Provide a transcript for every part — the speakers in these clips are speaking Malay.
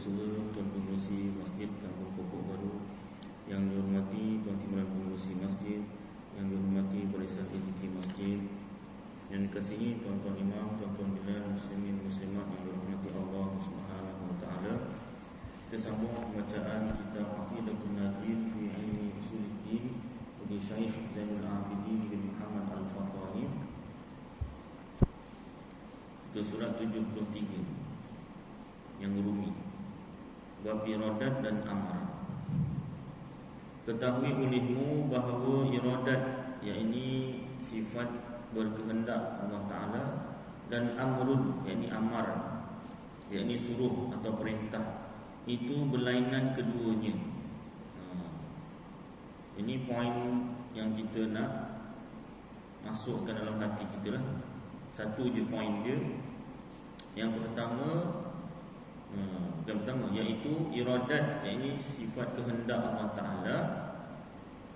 Jayapura, Tuan Pengerusi Masjid Kampung Pokok Baru, yang dihormati Tuan Timbalan Pengerusi Masjid, yang dihormati Barisan Etiki Masjid, yang dikasihi tuan-tuan imam, tuan-tuan bilal, muslimin muslimat yang dirahmati Allah Subhanahu wa taala. Kita sambung pembacaan kitab Aqidatul Najid fi Ilmi Usuluddin oleh Syekh Zainul Abidin bin Muhammad Al-Fatani. Itu surat 73 yang Rumi, bab iradat dan amar. Ketahui olehmu bahawa iradat, yakni sifat berkehendak Allah Ta'ala, dan amrun, yakni amar, yakni suruh atau perintah, itu berlainan keduanya. Ini poin yang kita nak masukkan dalam hati kita lah. Satu je poin dia. Yang pertama iaitu iradat, yakni sifat kehendak Allah Ta'ala,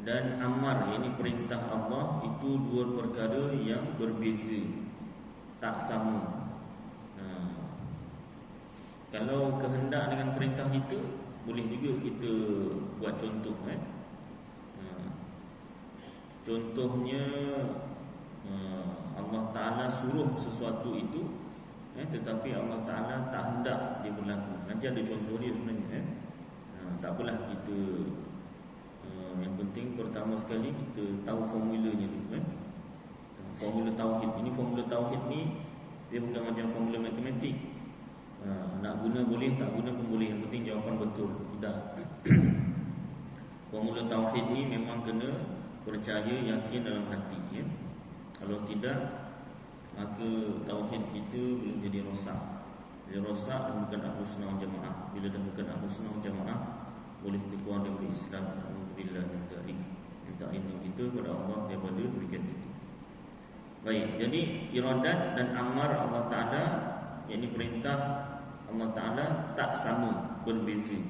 dan amar, yakni perintah Allah. Itu dua perkara yang berbeza, tak sama. Kalau kehendak dengan perintah kita, boleh juga kita buat contoh. Contohnya, Allah Ta'ala suruh sesuatu itu, tetapi Allah Ta'ala tak hendak dia berlaku. Nanti ada contoh dia sebenarnya. Tak apalah kita, yang penting pertama sekali kita tahu formulanya tu. Formula tauhid. Ini formula tauhid ni dia bukan macam formula matematik. Nak guna boleh, tak guna pun boleh, yang penting jawapan betul. Tidak. Formula tauhid ni memang kena percaya, yakin dalam hati. Kalau tidak, maka tauhid kita boleh jadi rosak. Bila rosak, dah bukan Ahlus Sunnah wal Jamaah. Bila dah bukan Ahlus Sunnah wal Jamaah, boleh terkeluar dari Islam. Alhamdulillah, minta lindung kita kepada Allah daripada demikian itu. Baik, jadi iradat dan amar Allah Ta'ala, yakni perintah Allah Ta'ala, tak sama, berbeza.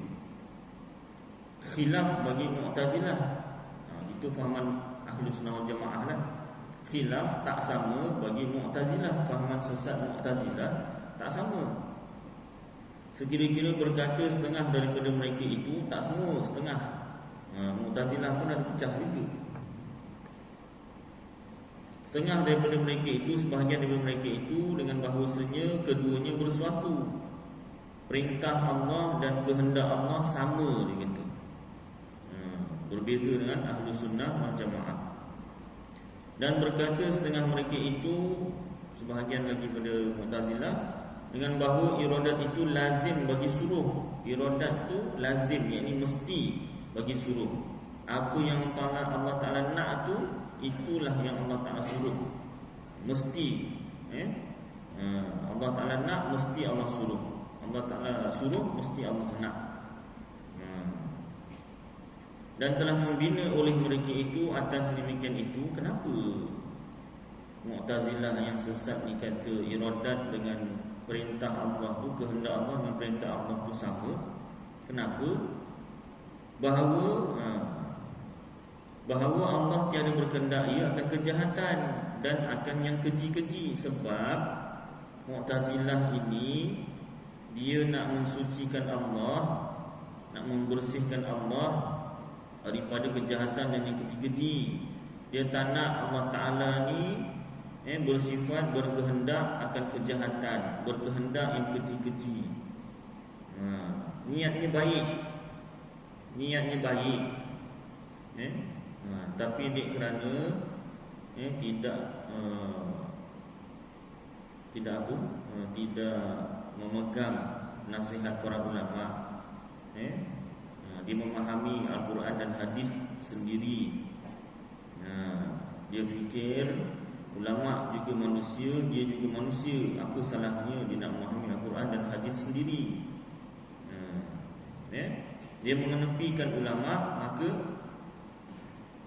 Khilaf bagi Mu'tazilah, itu fahaman Ahlus Sunnah wal Jamaah lah. Khilaf tak sama bagi Mu'tazilah, fahaman sesat Mu'tazilah tak sama. Sekira-kira berkata setengah daripada mereka itu, tak semua, setengah. Mu'tazilah pun ada pecah juga. Setengah daripada mereka itu, sebahagian daripada mereka itu, dengan bahawasanya keduanya bersuatu. Perintah Allah dan kehendak Allah sama, dia kata. Berbeza dengan Ahlus Sunnah wal Jamaah. Dan berkata setengah mereka itu, sebahagian lagi pada Mu'tazilah, dengan bahawa iradat itu lazim bagi suruh. Iradat itu lazim, yakni mesti bagi suruh. Apa yang Allah Ta'ala nak tu, itulah yang Allah Ta'ala suruh. Mesti. Allah Ta'ala nak, mesti Allah suruh. Allah Ta'ala suruh, mesti Allah nak. Dan telah membina oleh mereka itu atas demikian itu. Kenapa Mu'tazilah yang sesat ni kata iradat dengan perintah Allah tu, kehendak Allah dengan perintah Allah tu sama? Kenapa? Bahawa Allah tiada berkehendak ia akan kejahatan dan akan yang keji-keji. Sebab Mu'tazilah ini, dia nak mensucikan Allah, nak membersihkan Allah daripada kejahatan dan yang keji-keji. Dia tak nak Allah Ta'ala ni bersifat berkehendak akan kejahatan, berkehendak yang keji-keji. Niatnya baik, tapi dia kerana tidak memegang nasihat para ulama. Dia memahami Al-Quran dan hadis sendiri. Dia fikir ulama juga manusia, dia juga manusia. Apa salahnya dia nak memahami Al-Quran dan hadis sendiri? Dia mengenepikan ulama, maka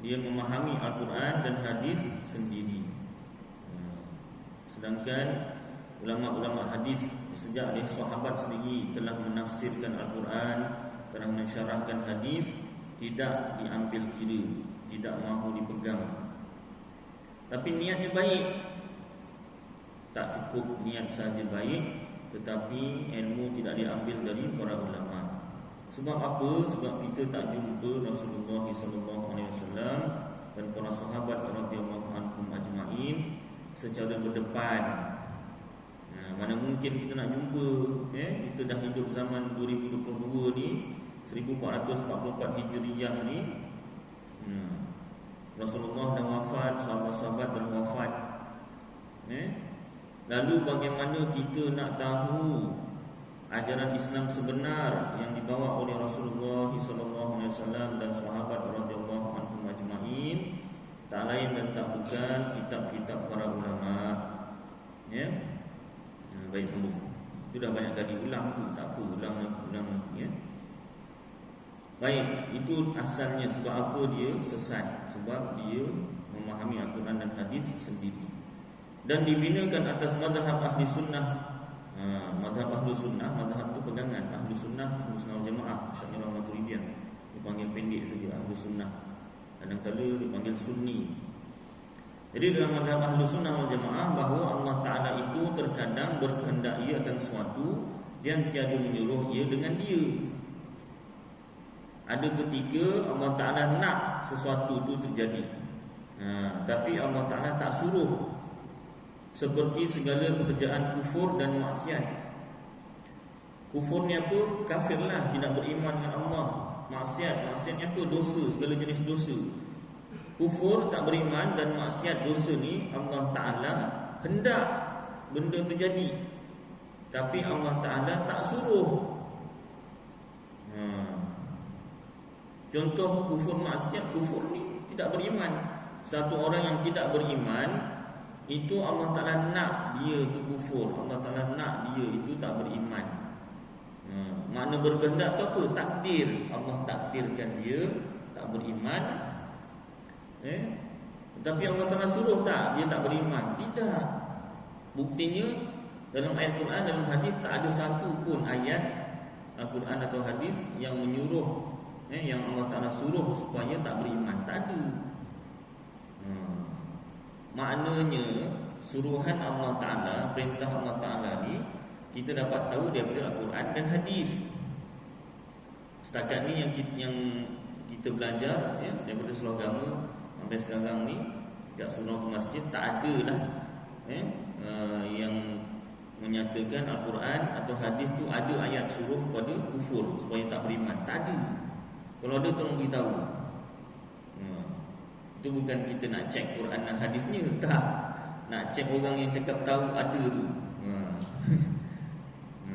dia memahami Al-Quran dan hadis sendiri. Sedangkan ulama-ulama hadis sejak dari sahabat sendiri telah menafsirkan Al-Quran, telah mensyarahkan hadis, tidak diambil kira, tidak mahu dipegang. Tapi niatnya baik. Tak cukup niat saja baik, tetapi ilmu tidak diambil dari para ulama. Sebab apa? Sebab kita tak jumpa Rasulullah SAW dan para sahabat radhiyallahu anhum ajma'in secara berdepan. Mana mungkin kita nak jumpa, kita dah hidup zaman 2022 ni, 1444 Hijriyah ni. Rasulullah dah wafat, sahabat-sahabat dah wafat. Lalu bagaimana kita nak tahu ajaran Islam sebenar yang dibawa oleh Rasulullah SAW dan sahabat radhiyallahu anhum ajma'in? Tak lain dan tak bukan kitab-kitab para ulama. Baik, sambung. Itu dah banyak kali ulang tu, tak apa, ulang lagi. Baik, itu asalnya. Sebab apa dia sesat? Sebab dia memahami Al-Quran dan hadis sendiri, dan dibinakan atas mazhab ahli sunnah. Mazhab ahli sunnah, mazhab tu pegangan ahli sunnah, ahli sunnah jemaah, Asy'ariyah Maturidiyah. Dipanggil pendek saja ahli sunnah, kadang-kadang dipanggil sunni. Jadi dalam mazhab ahli sunnah wal jemaah, bahawa Allah Ta'ala itu terkadang berkehendak ia akan sesuatu yang tiada menyuruh ia dengan dia. Ada ketika Allah Ta'ala nak sesuatu itu terjadi, tapi Allah Ta'ala tak suruh. Seperti segala pekerjaan kufur dan maksiat. Kufurnya pun kafirlah, tidak beriman dengan Allah. Maksiatnya pun dosa, segala jenis dosa. Kufur, tak beriman, dan maksiat, dosa ni Allah Ta'ala hendak benda terjadi, tapi Allah Ta'ala tak suruh. Contoh kufur maksiat, kufur ni tidak beriman. Satu orang yang tidak beriman, itu Allah Ta'ala nak dia itu kufur, Allah Ta'ala nak dia itu tak beriman. Makna berkehendak tu apa? Takdir. Allah takdirkan dia tak beriman. Tapi Allah Ta'ala suruh tak dia tak beriman? Tidak. Buktinya dalam ayat Quran, dalam hadis, tak ada satu pun ayat Al-Quran atau hadis yang menyuruh, yang Allah Ta'ala suruh supaya tak beriman. Tak ada. Maknanya suruhan Allah Ta'ala, perintah Allah Ta'ala ni kita dapat tahu daripada Al-Quran dan hadis. Setakat ni yang kita belajar, daripada surah agama sampai sekarang ni, kat surau ke masjid, tak ada lah yang menyatakan Al-Quran atau hadis tu ada ayat suruh kepada kufur supaya tak beriman. Tak ada. Kalau ada, tolong beritahu. Itu bukan kita nak cek Quran dan hadisnya, tak. Nak cek orang yang cakap tahu ada tu.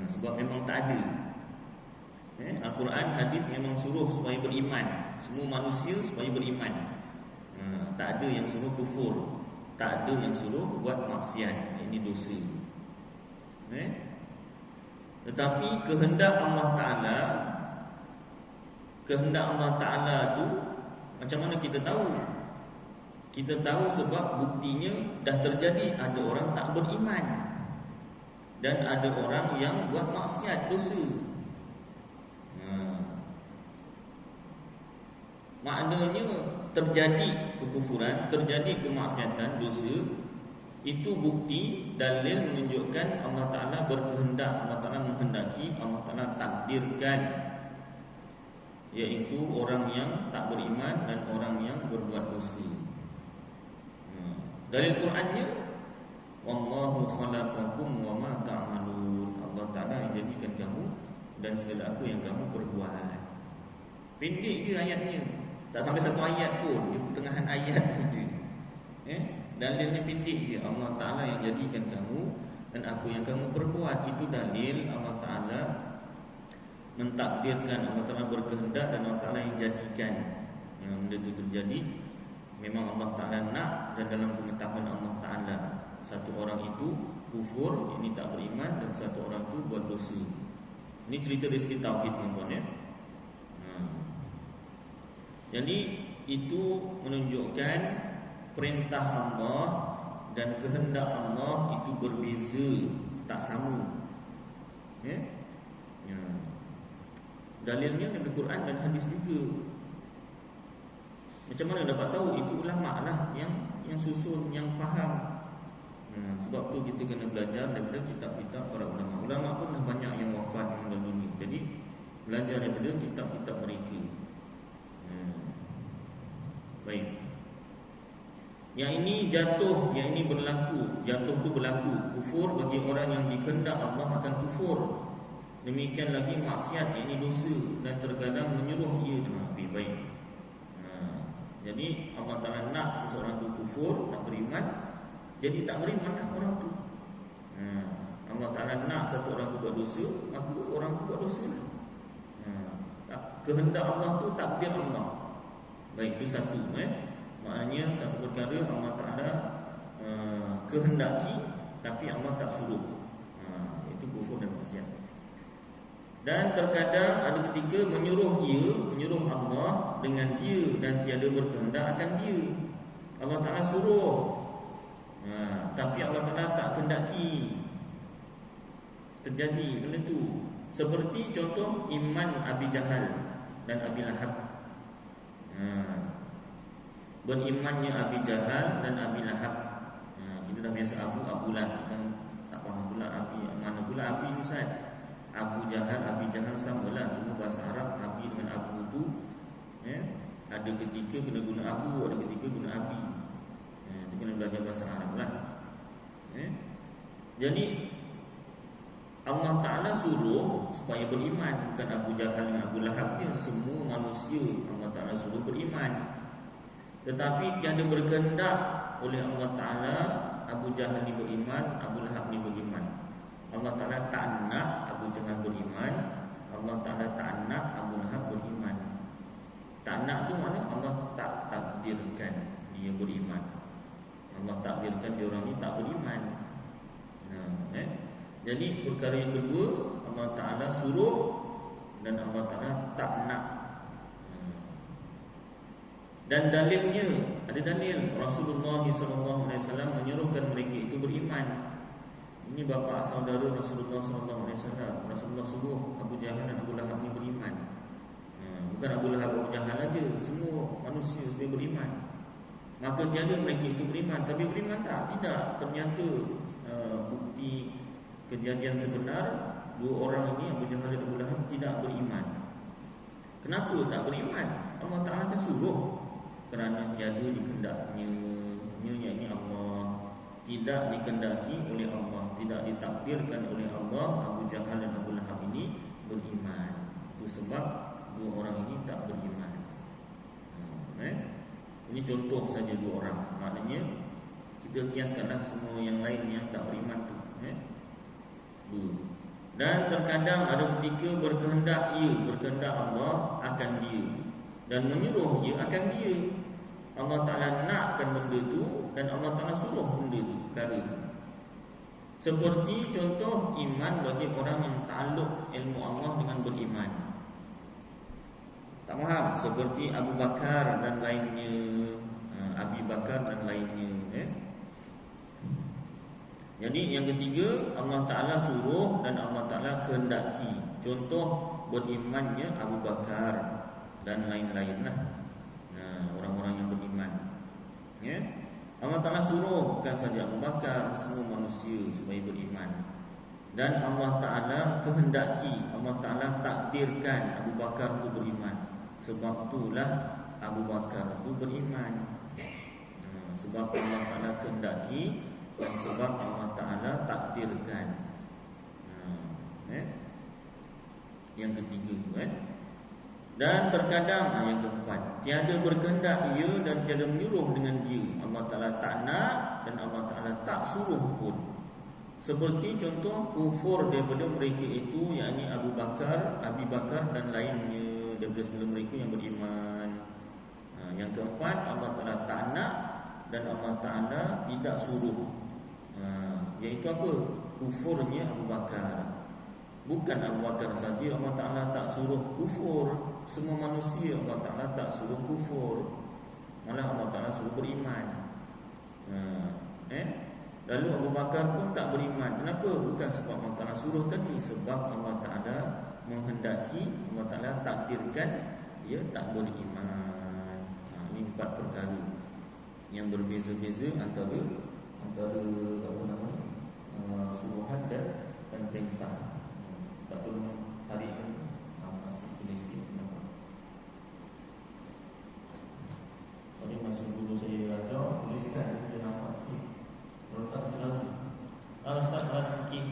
Sebab memang tak ada. Al-Quran, hadis memang suruh supaya beriman. Semua manusia supaya beriman. Tak ada yang suruh kufur, tak ada yang suruh buat maksiat, ini dosa. Tetapi kehendak Allah Ta'ala tu macam mana kita tahu? Kita tahu sebab buktinya dah terjadi. Ada orang tak beriman dan ada orang yang buat maksiat, dosa. Maknanya terjadi kekufuran, terjadi kemaksiatan, dosa, itu bukti, dalil menunjukkan Allah Ta'ala berkehendak, Allah Ta'ala menghendaki, Allah Ta'ala takdirkan, iaitu orang yang tak beriman dan orang yang berbuat dosa. Dalil Qurannya, wallahu khalaqakum wa ma ta'malun. Allah Ta'ala yang jadikan kamu dan segala apa yang kamu perbuat. Pendek je ayatnya, tak sampai satu ayat pun, di pertengahan ayat saja. Dalilnya pendek je. Allah Ta'ala yang jadikan kamu dan apa yang kamu perbuat. Itu dalil Allah Ta'ala mentakdirkan, Allah Ta'ala berkehendak dan Allah Ta'ala yang jadikan benda itu terjadi. Memang Allah Ta'ala nak, dan dalam pengetahuan Allah Ta'ala, satu orang itu kufur, ini tak beriman, dan satu orang itu buat dosa. Ini cerita dari segi tauhid, tuan-tuan. Jadi itu menunjukkan perintah Allah dan kehendak Allah itu berbeza, tak sama. Dalilnya dari Quran dan hadis juga. Macam mana dapat tahu? Itu ulama lah yang susun, yang faham. Sebab tu kita kena belajar daripada kitab-kitab para ulama. Ulama pun dah banyak yang wafat meninggal dunia. Jadi belajar daripada kitab-kitab mereka. Baik. Yang ini jatuh, yang ini berlaku. Jatuh tu berlaku. Kufur bagi orang yang dikehendak Allah akan kufur. Demikian lagi maksiat, yang ini dosa, dan terkadang menyuruh ia dengan lebih baik. Jadi Allah Ta'ala nak seseorang tu kufur, tak beriman, jadi tak berimanlah orang tu. Allah Ta'ala nak satu orang tu buat dosa, maka orang tu buat dosa lah. Kehendak Allah tu takdir Allah. Baik, itu satu. Maknanya satu perkara Allah Ta'ala kehendaki, tapi Allah tak suruh. Itu kufur dan maksiat. Dan terkadang ada ketika menyuruh Allah dengan dia dan tiada berkehendak akan dia. Allah Ta'ala suruh, tapi Allah Ta'ala tak kehendaki terjadi benda tu. Seperti contoh iman Abi Jahal dan Abi Lahab. Berimannya Abi Jahal dan Abi Lahab. Kita dah biasa Abu lah, kan tak faham pula Abi mana pula Abi ni Ustaz. Abu Jahal, Abi Jahal samalah, cuma bahasa Arab Abi dengan Abu tu ada ketika kena guna Abu, ada ketika guna Abi. Kita kena belajar bahasa Arab lah. Jadi Allah Ta'ala suruh supaya beriman, bukan Abu Jahal dengan Abu Lahab dia. Semua manusia Allah Ta'ala suruh beriman. Tetapi tiada berkehendak oleh Allah Ta'ala Abu Jahal ni beriman, Abu Lahab ni beriman. Allah Ta'ala tak nak Abu Jahal beriman, Allah Ta'ala tak nak Abu Lahab beriman. Tak nak tu mana? Allah tak takdirkan dia beriman. Allah takdirkan dia orang ni tak beriman. Jadi perkara yang kedua, Allah Ta'ala suruh dan Allah Ta'ala tak nak. Dan dalilnya, ada dalil Rasulullah SAW menyuruhkan mereka itu beriman. Ini bapa saudara Rasulullah SAW. Rasulullah suruh Abu Jahal dan Abu Lahab ni beriman. Bukan Abu Lahab, Abu Jahal aja, semua manusia supaya beriman. Maka tiada mereka itu beriman. Tapi beriman tak? Tidak. Ternyata bukti kejadian sebenar, dua orang ini Abu Jahal dan Abu Lahab tidak beriman. Kenapa tak beriman? Allah Ta'ala kan suruh. Kerana tiada dikehendaknya, yakni Allah, tidak dikehendaki oleh Allah, tidak ditakdirkan oleh Allah Abu Jahal dan Abu Lahab ini beriman. Itu sebab dua orang ini tak beriman. Ini contoh saja dua orang. Maknanya kita kiaskanlah semua yang lain yang tak beriman tu. Dua. Dan terkadang ada ketika berkehendak Allah akan dia, dan menyuruh ia akan dia. Allah Ta'ala nakkan benda tu, dan Allah Ta'ala suruh benda tu, perkara tu. Seperti contoh iman bagi orang yang takluk ilmu Allah dengan beriman. Tak faham? Seperti Abu Bakar dan lainnya, Abi Bakar dan lainnya. Jadi yang ketiga, Allah Ta'ala suruh dan Allah Ta'ala kehendaki. Contoh berimannya Abu Bakar dan lain-lain lah, orang-orang yang beriman. Allah Ta'ala suruh, bukan saja Abu Bakar, semua manusia supaya beriman. Dan Allah Ta'ala kehendaki, Allah Ta'ala takdirkan Abu Bakar itu beriman. Sebab itulah Abu Bakar itu beriman. Sebab Allah Ta'ala kehendaki dan sebab Allah Ta'ala takdirkan. Yang ketiga itu Dan terkadang yang keempat, tiada berkehendak ia dan tiada menyuruh dengan dia. Allah Ta'ala tak nak dan Allah Ta'ala tak suruh pun. Seperti contoh kufur daripada mereka itu, yakni Abu Bakar, Abi Bakar dan lainnya daripada sebelum mereka yang beriman. Yang keempat, Allah Ta'ala tak nak dan Allah Ta'ala tidak suruh. Iaitu apa? Kufurnya Abu Bakar. Bukan Abu Bakar saja Allah Ta'ala tak suruh kufur, semua manusia Allah Ta'ala tak suruh kufur, malah Allah Ta'ala suruh beriman. Lalu Abu Bakar pun tak beriman. Kenapa? Bukan sebab Allah Ta'ala suruh tadi, sebab Allah Ta'ala menghendaki, Allah Ta'ala takdirkan dia tak boleh iman. Ini 4 perkara yang berbeza-beza antara antara apa namanya suruhan dan perintah. Tak perlu tarikkan nafas tulis sikit nampak. Tadi masa guru saya ajar tuliskan dia nafas sikit. Kalau tak macam mana? Kalau start nak fikir.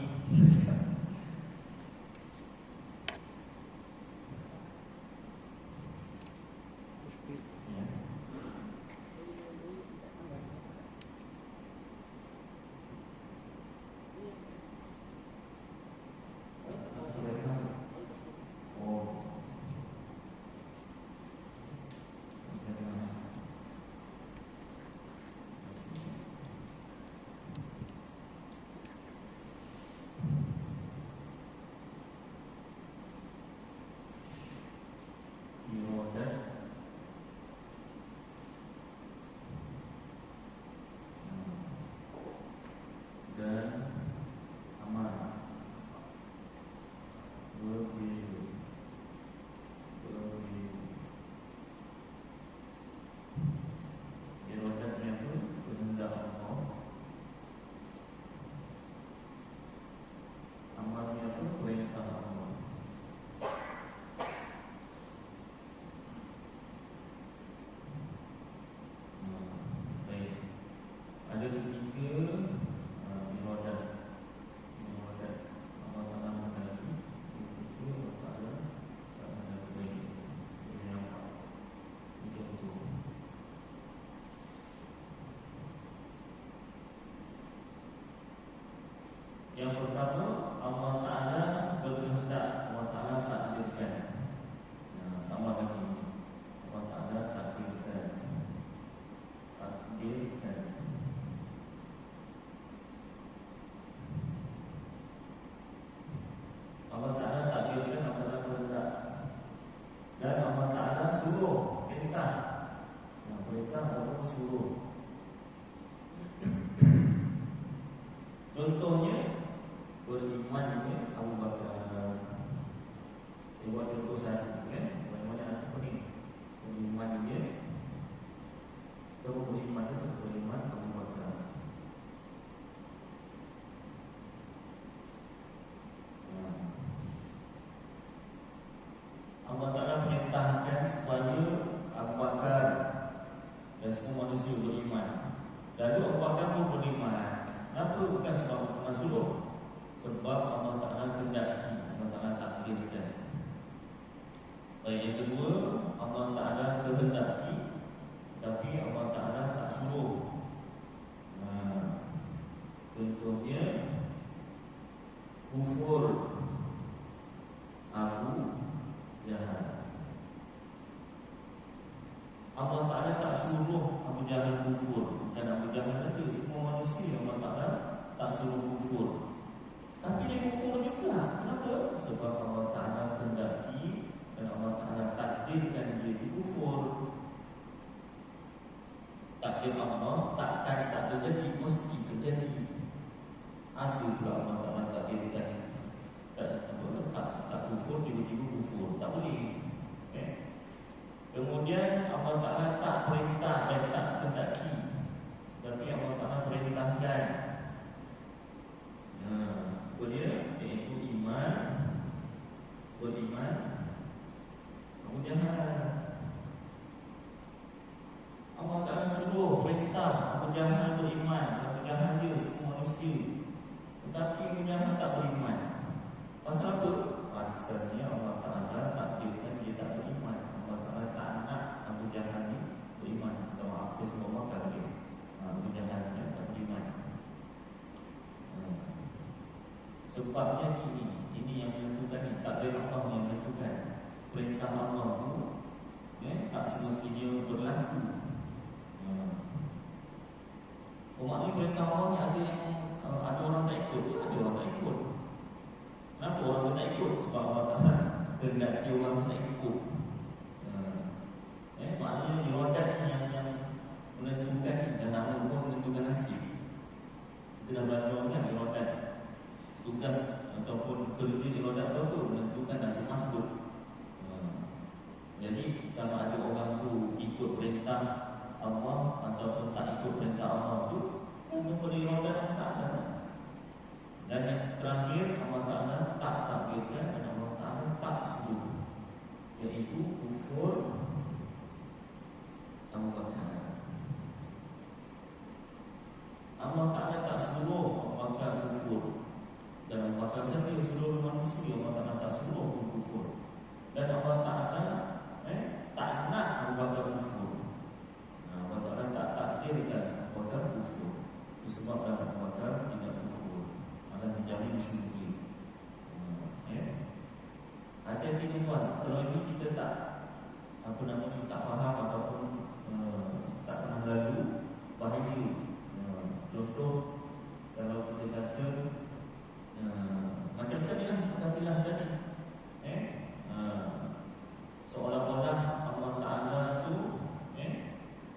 Ada ketiga iradat Allah Ta'ala menghendaki, ketiga Allah Ta'ala tak menghendaki baik. Ini nampak. Ini contoh. Yang pertama, Allah Ta'ala berkehendak, Allah Ta'ala takdirkan. Tambah lagi ini, Allah Ta'ala takdirkan. Allah Ta'ala takdirkan, Allah Ta'ala kehendak. Dan Allah Ta'ala suruh, perintah. Perintah ataupun suruh. Contohnya berimannya Abu Bakar. Saya buat contoh satu, bagaimana apa ni? Beriman dia atau beriman satu, beriman Abu Bakar. Allah Ta'ala perintahkan supaya Abu Bakar dan semua manusia beriman. Lalu Abu Bakar pun beriman. Kenapa? Bukan sebab Allah suruh, sebab Allah Ta'ala kehendaki, Allah Ta'ala takdirkan. Baik, yang kedua, Allah Ta'ala kehendaki, tapi Allah Ta'ala tak suruh. Contohnya kufur Abu Jahal. Allah Ta'ala tak suruh Abu Jahal kufur. Bukan Abu Jahal saja, semua manusia Allah Ta'ala tak suruh kufur. Tapi dia kufur juga. Kenapa? Sebab Allah Ta'ala kehendaki dan Allah Ta'ala takdirkan dia di kufur. Takdir Allah takkan tak terjadi, mesti terjadi. Ada pula Allah Ta'ala takdirkan tak kufur, tiba-tiba kufur. Tak boleh. Kemudian Allah Ta'ala tak perintah dan tak kehendaki, tapi Allah Ta'ala perintahkan. Apa dia? Iaitu iman, beriman Abu Jahal. Allah Ta'ala suruh, perintah Abu Jahal beriman. Abu Jahal dia semua manusia, tetapi Abu Jahal tak beriman. Pasal apa? Pasalnya Allah Ta'ala takdirkan dia tak beriman. Allah Ta'ala tak nak Abu Jahal ni beriman. Minta maaf, saya sebut makan dia. Abu Jahal ni tak beriman. Sebabnya ini yang menentukan ni. Takdir Allah yang menentukan. Perintah Allah tu tak semestinya berlaku. Maknanya perintah Allah ni ada yang ada orang tak ikut, ada orang tak ikut. Kenapa orang tak ikut? Sebab Allah Ta'ala kehendaki orang tak ikut. Maknanya iradat yang menentukan, dan nama pun menentukan nasib. Kita dah belajar kan iradat. Tugas ataupun kerja iradat tu menentukan nasib makhluk. Jadi sama ada orang tu ikut perintah kepada iradat tak ada. Dan yang terakhir Allah Ta'ala tak takdirkan dan Allah Ta'ala tak suruh, iaitu kufur Abu Bakar. Allah Ta'ala tak suruh Abu Bakar kufur. Dan Abu Bakar sendiri seluruh manusia Allah Ta'ala tak suruh kufur. Dan Allah Ta'ala tak nak Abu Bakar kufur. Allah Ta'ala tak takdirkan Abu Bakar kufur. Itu sebablah Abu Bakar tidak kufur, malah dijamin syurga. Hati-hati ni tuan, kalau ini kita tak tak faham ataupun tak pernah lalu, bahaya. Contoh, kalau kita kata macam tadi lah, Mu'tazilah tadi, seolah-olah Allah Ta'ala tu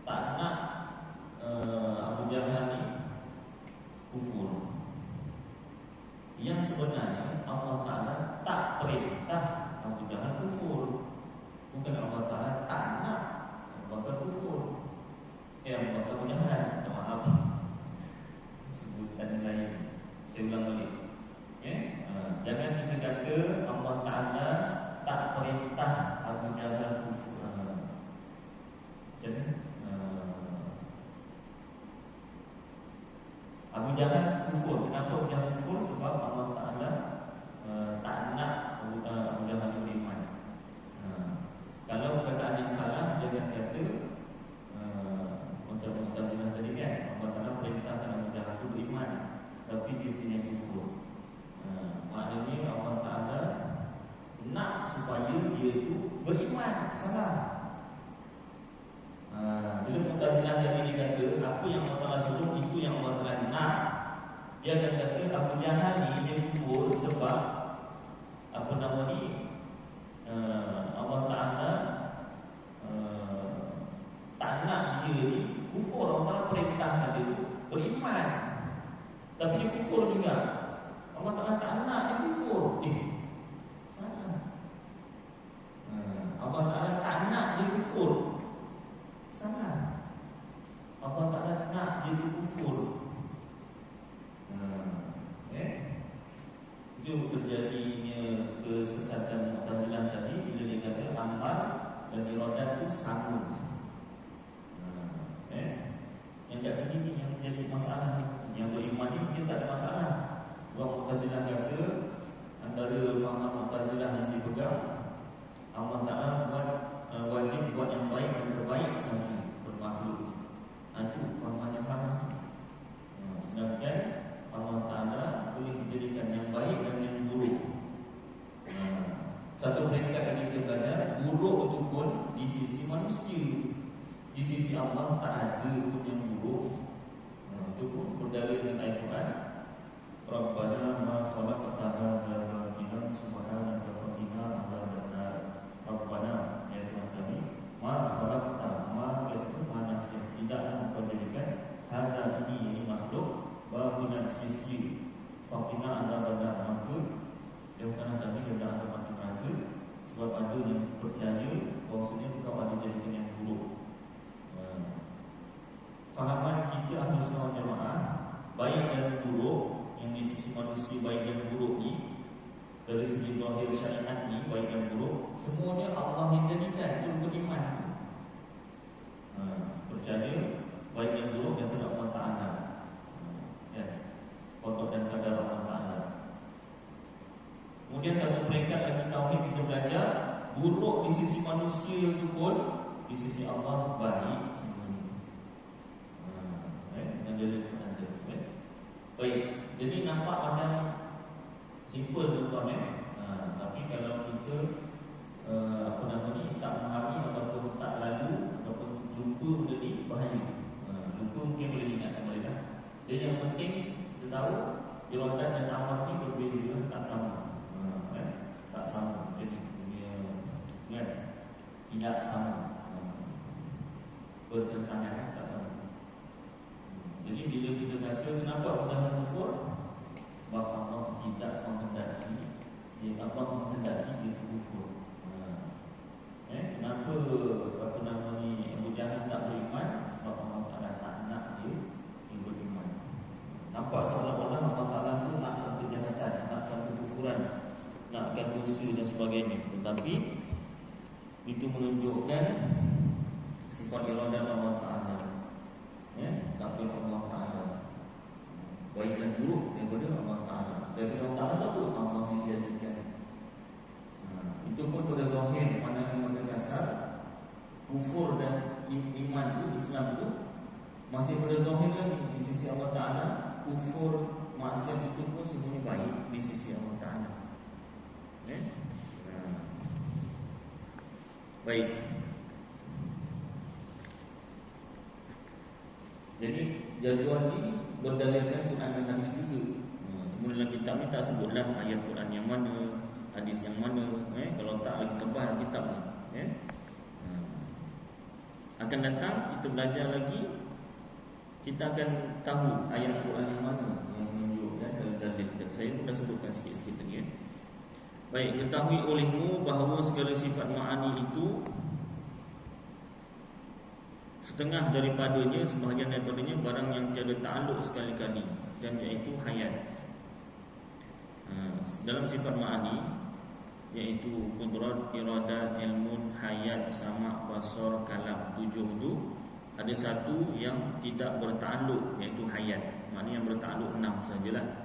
tak nak Abu Jahal ni kufur. Yang sebenarnya Allah Ta'ala tak perintah Abu Jahal kufur. Bukan Allah Ta'ala tak nak Abu Bakar kufur. Abu Bakar Abu Jahal, maaf, sebutan lain. Saya ulang balik. Jangan kita kata Allah Ta'ala tak perintah Abu Jahal kufur. Jadi Abu Jahal kufur. Kenapa Abu Jahal kufur? Sebab Allah Ta'ala tak nak Abu Jahal beriman. Kalau perkataan yang salah, dia akan kata macam Mu'tazilah tadi kan, Allah Ta'ala perintahkan Abu Jahal itu beriman, tapi dia sendiri kufur. Maknanya Allah Ta'ala nak supaya dia itu beriman. Salah. Bila Mu'tazilah tadi dia kata apa yang Allah Ta'ala suruh itu yang Allah Ta'ala nak, dia akan kata Abu Jahal ni dia kufur sebab apa nama ni, Allah Ta'ala tak nak dia ni kufur. Allah Ta'ala perintahkan dia tu beriman, tapi dia kufur juga. Allah Ta'ala tak nak dia kufur. Salah. Allah Ta'ala tak nak dia kufur. Salah. Allah Ta'ala nak dia tu kufur. Itu terjadinya kesesatan Mu'tazilah tadi bila dia kata amal dan iradat itu sama. Yang kat sini ni yang menjadi masalah. Yang beriman ni dia tak ada masalah. Sebab Mu'tazilah kata antara faham Mu'tazilah yang dipegang, Allah Ta'ala wajib buat yang baik dan terbaik sahaja bermakhluk. Itu fahaman yang salah. Sedangkan Allah Ta'ala boleh menjadikan yang baik dan yang buruk. Satu peringkat yang kita belajar, buruk itu pun di sisi manusia. Di sisi Allah tak ada pun yang buruk. Itu pun berdalil dengan ayat Quran, Rabbana ma khalaqta hadza batilan subhanaka faqina adzabannar. Rabbana, ya Tuhan kami, ma khalaqta, ma itu mana tidaklah engkau jadikan hadza ini makhluk batilan sisi faqina adzabannar, maka jauhkanlah kami dari api neraka. Sebab ada yang percaya bahawasanya engkau ada jadikan yang buruk. Fahaman kita Ahlus Sunnah wal Jamaah, baik dan buruk yang di sisi manusia, baik dan buruk ni dari segi zahir syariat ni, baik dan buruk semuanya Allah yang jadikan. Itu beriman, percaya baik dan buruk daripada Allah Ta'ala, qada dan qadar Allah Ta'ala. Kemudian satu peringkat lagi tauhid kita belajar, buruk di sisi manusia itu pun di sisi Allah baik semuanya. Yang jadi baik. Jadi nampak macam simple tuan-tuan, tapi kalau kita tak memahami ataupun tak lalu ataupun lupa benda ni, bahaya. Lupa mungkin boleh diingatkan balik lah. Jadi yang penting kita tahu iradat dan amal ni berbeza, tak sama. Tak sama. Jadi dia tidak sama, bertentangan, tak sama. Jadi bila kita kata kenapa Abu Jahal kufur, sebab Allah tidak menghendaki, Allah menghendaki dia kufur. Kenapa Abu Jahal tak beriman? Sebab Allah Ta'ala tak nak dia beriman. dosa dan sebagainya. Tetapi itu menunjukkan sifat iradat Allah Ta'ala, takdir Allah Ta'ala, baik dan buruk daripada Allah Ta'ala. Dari Allah Ta'ala itu Allah yang jadikan. Itu pun pada zahir, pandangan mata kasar, kufur dan iman itu, Islam itu masih pada zahir lagi di sisi Allah Ta'ala. Kufur, maksiat itu pun semuanya baik di sisi Allah Ta'ala. Baik. Jadi jadual ni berdalilkan Quran dan hadis juga. Cuma dalam kitab ni tak sebutlah ayat Quran yang mana, hadis yang mana. Kalau tak lagi tebal kitab ni. Akan datang kita belajar lagi, kita akan tahu ayat Quran yang mana yang menunjukkan dalil kitab. Saya pun dah sebutkan sikit-sikit tadi. Baik, ketahui olehmu bahawa segala sifat ma'ani itu setengah daripadanya, sebahagian daripadanya barang yang tiada ta'aluk sekali-kali, dan iaitu hayat. Dalam sifat ma'ani iaitu kudrat, iradat, ilmun, hayat, sama', basar, kalam, 7 itu ada satu yang tidak berta'aluk, iaitu hayat. Maknanya yang berta'aluk 6 sajalah.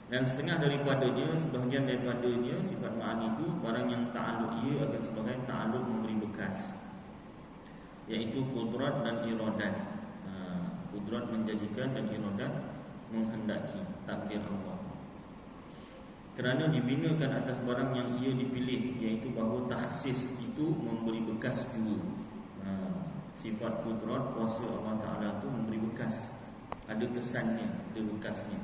Dan setengah daripadanya, sebahagian daripadanya sifat ma'ani itu barang yang ta'aluk ia akan sebagai ta'aluk memberi bekas, iaitu kudrat dan iradat. Kudrat menjadikan dan iradat menghendaki, takdir Allah. Kerana dibinakan atas barang yang ia dipilih, iaitu bahawa takhsis itu memberi bekas juga. Sifat kudrat, kuasa Allah Ta'ala itu memberi bekas, ada kesannya, ada bekasnya.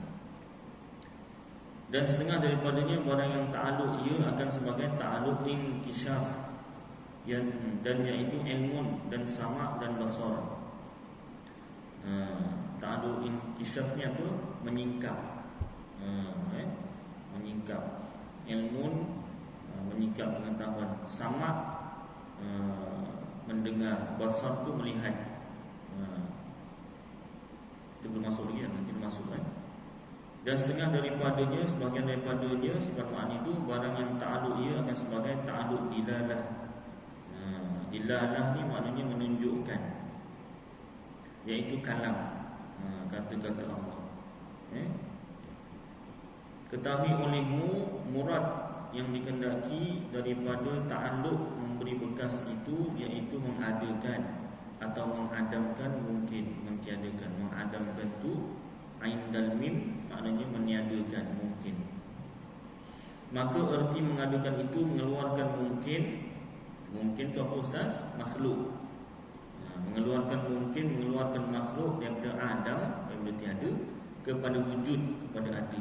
Dan setengah daripadanya barang yang ta'aluk ia akan sebagai ta'aluk inkishaf, dan iaitu ilmun dan sama' dan basar. Ta'aluk inkishafnya apa? Menyingkap, menyingkap ilmun, menyingkap pengetahuan, sama' mendengar, basar tu melihat. Kita belum masuk lagi, nanti masuk kan. Dan setengah daripadanya, sebahagian daripadanya sifat ma'ani itu barang yang ta'aluk ia akan sebagai ta'aluk dilalah. Dilalah ni maknanya menunjukkan, iaitu kalam, kata-kata Allah. Ketahui olehmu murad yang dikehendaki daripada ta'aluk memberi bekas itu, iaitu mengadakan atau mengadamkan, mungkin mentiadakan. Mengadamkan tu Aindal mim maknanya meniadakan, mungkin. Maka erti mengadakan itu mengeluarkan mungkin. Mungkin tu apa Ustaz? Makhluk. Mengeluarkan mungkin, mengeluarkan makhluk daripada adam, daripada tiada, kepada wujud, kepada ada.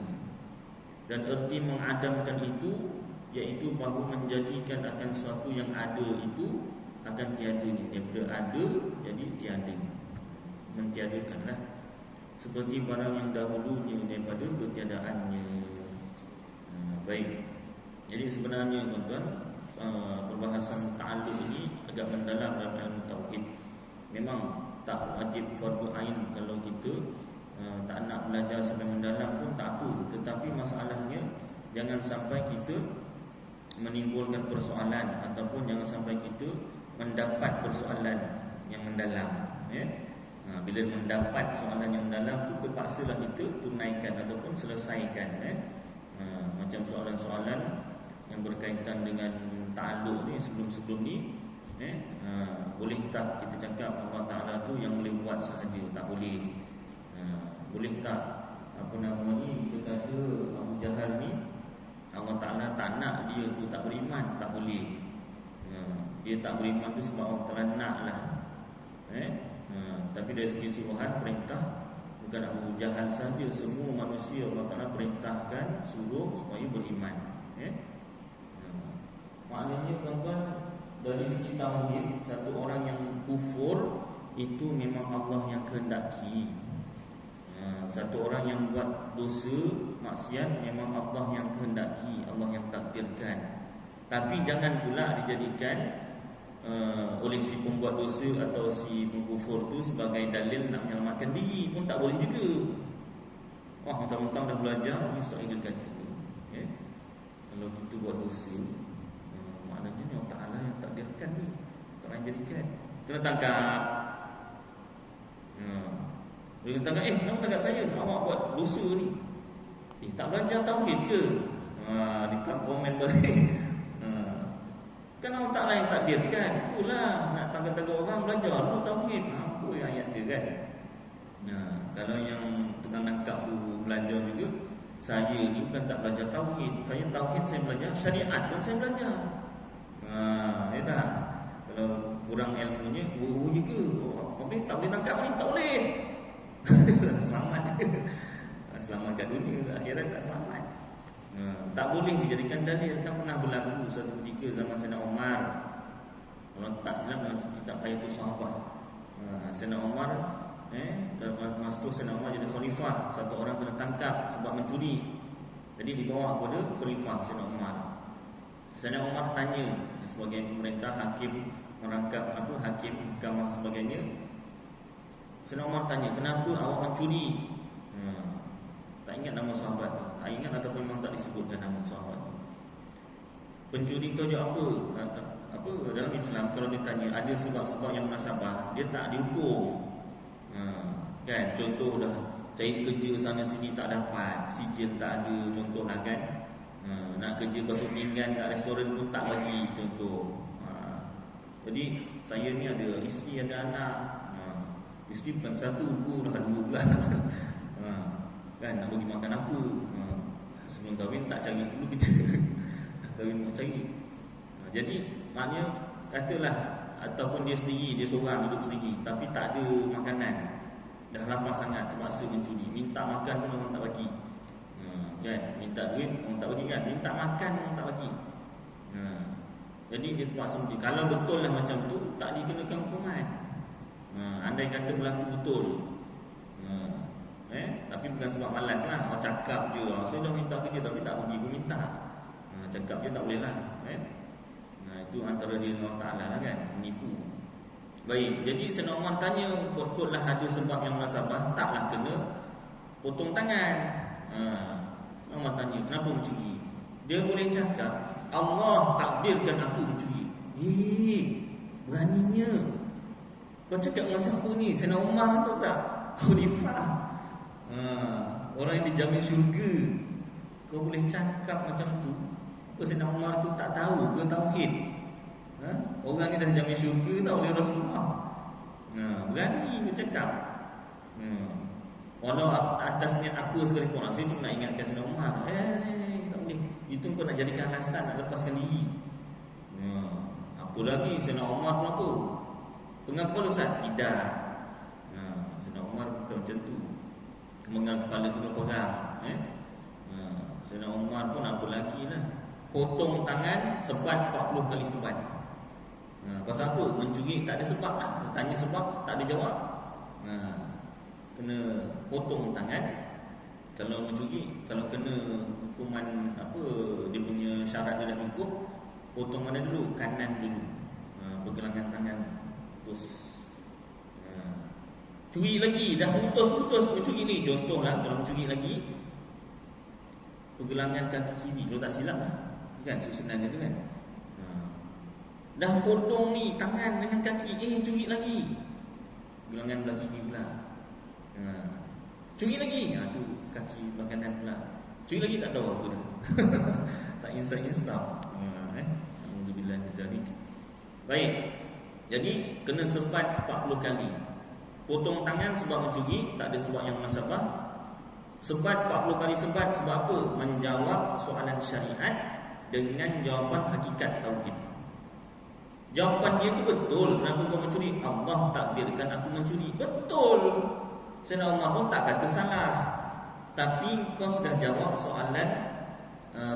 Dan erti mengadamkan itu iaitu bahawa menjadikan akan sesuatu yang ada itu akan tiada, daripada ada jadi tiada, mentiadakanlah, seperti barang yang dahulunya daripada ketiadaannya. Baik. Jadi sebenarnya tuan-tuan, perbahasan ta'aluk ini agak mendalam dalam ilmu tauhid. Memang tak wajib fardu ain kalau kita tak nak belajar sampai mendalam pun tak apa. Tetapi masalahnya jangan sampai kita menimbulkan persoalan, ataupun jangan sampai kita mendapat persoalan yang mendalam. Bila mendapat soalan yang mendalam tu, kepaksalah kita tunaikan ataupun selesaikan. Macam soalan-soalan yang berkaitan dengan ta'aluk ni sebelum-sebelum ni, boleh tak kita cakap Allah Ta'ala tu yang boleh buat sahaja? Tak boleh. Boleh tak apa nama ni, kita kata Abu Jahal ni Allah Ta'ala tak nak dia tu tak beriman? Tak boleh. Dia tak beriman tu sebab Allah Ta'ala nak lah. Tapi dari segi suruhan, perintah, bukan Abu Jahal saja, semua manusia Allah Ta'ala perintahkan, suruh supaya beriman. Maknanya tuan-tuan, dari segi tauhid, satu orang yang kufur itu memang Allah yang kehendaki. Satu orang yang buat dosa, maksiat, memang Allah yang kehendaki, Allah yang takdirkan. Tapi jangan pula dijadikan oleh si pembuat dosa atau si pengkufur tu sebagai dalil nak menyelamatkan diri, pun tak boleh juga. Wah, mentang-mentang dah belajar, ni Ustaz Igil kata. Kalau kita buat dosa, maknanya ni Allah Ta'ala yang takdirkan ni, tak lain jadikan. Kena tangkap. Dia tangkap, kenapa tangkap saya? Awak buat dosa ni. Tak belajar tauhid ke? Dia komen balik. Kan Allah Ta'ala yang takdirkan. Itulah nak tangkap-tangkap orang belajar dulu tauhid. Apa ayat dia kan? Kalau yang tengah nangkap tu belajar juga, saya ni bukan tak belajar tauhid. Saya tauhid saya belajar, syariat pun saya belajar. Ya tak? Kalau kurang ilmunya, ya ke? Habis tak boleh tangkap ni, tak boleh. Selamat. Selamat kat dunia, akhirat tak selamat. Tak boleh dijadikan dalil. Kan pernah berlaku satu ketika zaman Sayyidina Umar. Kalau tak silap dalam kitab Hayatul Sahabah, Sayyidina Umar masa tu Sayyidina Umar jadi khalifah. Satu orang kena tangkap sebab mencuri. Jadi dibawa kepada khalifah Sayyidina Umar. Sayyidina Umar tanya sebagai pemerintah, hakim merangkap hakim mahkamah sebagainya. Sayyidina Umar tanya, kenapa awak mencuri? Tak ingat nama sahabat tu, tak ingat ataupun memang tak disebutkan nama sahabat tu. Pencuri tu jawab apa dalam Islam kalau ditanya ada sebab-sebab yang munasabah, dia tak dihukum. Kan, contoh dah cari kerja sana sini tak dapat, sijil tak ada, contohlah kan. Nak kerja basuh pinggan kat restoran pun tak bagi, contoh. Jadi saya ni ada isteri, ada anak. Isteri bukan satu, dua pula. Kan nak bagi makan apa? Sebelum kahwin tak cari dulu kita. Kahwin nak cari. Jadi maknanya katalah ataupun dia sendiri, dia seorang hidup sendiri tapi tak ada makanan. Dah lapar sangat, terpaksa mencuri. Minta makan pun orang tak bagi. Kan? Minta duit orang tak bagi kan? Minta makan orang tak bagi. Jadi dia terpaksa mencuri. Kalau betul lah macam tu, tak dikenakan hukuman. Andai kata berlaku betul. Tapi bukan sebab malas lah. Orang cakap je, saya dah minta kerja tapi tak pergi pun minta. Cakap je tak boleh lah. Itu antara dia Allah Ta'ala lah kan, menipu. Baik, jadi Sayyidina Umar tanya, kot-kotlah ada sebab yang munasabah, taklah kena potong tangan. Umar tanya, kenapa mencuri? Dia boleh cakap, Allah takdirkan aku mencuri. Beraninya. Kau cakap dengan siapa ni? Sayyidina Umar tahu tak? Khalifah. Orang yang dijamin syurga. Kau boleh cakap macam tu? Apa Sayyidina Umar tu tak tahu ke tauhid? Orang ni dah dijamin syurga tak oleh Rasulullah. Berani dia cakap. Walau atasnya apa sekalipun, saya cuma nak ingatkan Sayyidina Umar, tak boleh. Itu kau nak jadikan alasan nak lepaskan diri. Apa lagi Sayyidina Umar pun apa? Pengal kepala Ustaz? Tidak. Sayyidina Umar bukan macam tu. Mengal kepala tu perang. Sayyidina Umar pun apa lagi lah, potong tangan sebat 40 kali sebat. Pasal apa? Mencuri tak ada sebab lah. Tanya sebab tak ada jawab. Kena potong tangan. Kalau mencuri, kalau kena hukuman apa, dia punya syarat dia dah cukup, potong mana dulu? Kanan dulu. Pergelangan tangan terus. Curi lagi, dah putus-putus mencuri ni. Contohlah kalau mencuri lagi, pergelangan kaki kiri, kalau tak silap lah, kan susunannya tu kan. Dah potong ni tangan dengan kaki, curi lagi, pergelangan belah kiri pula. Curi lagi, tu kaki belah kanan pula. Curi lagi tak tahu apa dah. Tak insaf-insaf. Alhamdulillah dzalik. Baik. Jadi kena sebat 40 kali. Potong tangan sebab mencuri, tak ada sebab yang munasabah. Sebat 40 kali sebat sebab apa? Menjawab soalan syariat dengan jawapan hakikat tauhid. Jawapan dia tu betul. Kenapa kau mencuri? Allah takdirkan aku mencuri. Betul. Sayyidina Umar pun tak kata salah. Tapi kau sudah jawab soalan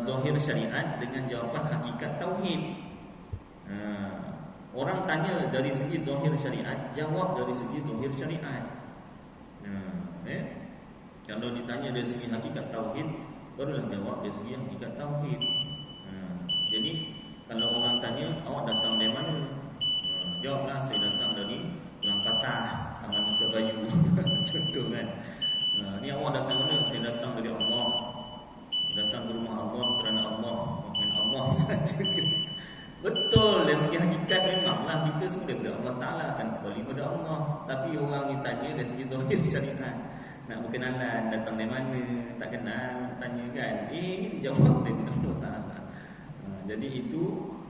zahir syariat dengan jawapan hakikat tauhid. Orang tanya dari segi zahir syariat, jawab dari segi zahir syariat. Kalau ditanya dari segi hakikat tauhid, barulah jawab dari segi hakikat tauhid. Jadi kalau orang tanya, awak datang dari mana? Jawablah, saya datang dari Pulang Patah, Taman Nusa Bayu. Contoh kan. Ni awak datang mana? Saya datang dari Allah. Datang ke rumah Allah kerana Allah. Maksudnya Allah Allah, tapi orang ni tanya dari segi zahir syariat. Nak berkenalan, datang dari mana, tak kenal, tanya kan. Ini jawab daripada Allah Ta'ala. Jadi itu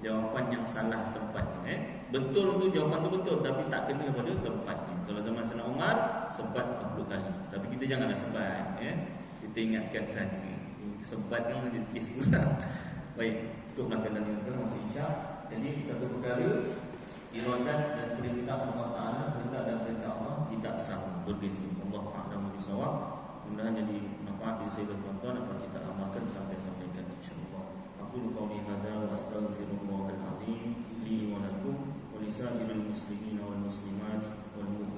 jawapan yang salah tempatnya. Betul tu, jawapan tu betul, tapi tak kena pada tempatnya. Kalau zaman Sayyidina Umar, sebat 40 kali. Tapi kita janganlah sebat. Kita ingatkan saja. Sebat kan menjadi kes pula. Baik, cukuplah kenal yang masih isyak. Jadi satu perkara, iradat dan perintah Allah Ta'ala, kehendak dan perintah Allah tidak sama, berbeza. Allah a'lamu bissawab. Mudah-mudahan jadi manfaat bagi saya dan tuan-tuan dapat kita amalkan sampai-sampaikan insya-Allah. Aku qauli hadza wa astaghfirullahal azim li wa lakum wa lisa'iril muslimin wal muslimat wal mu'minin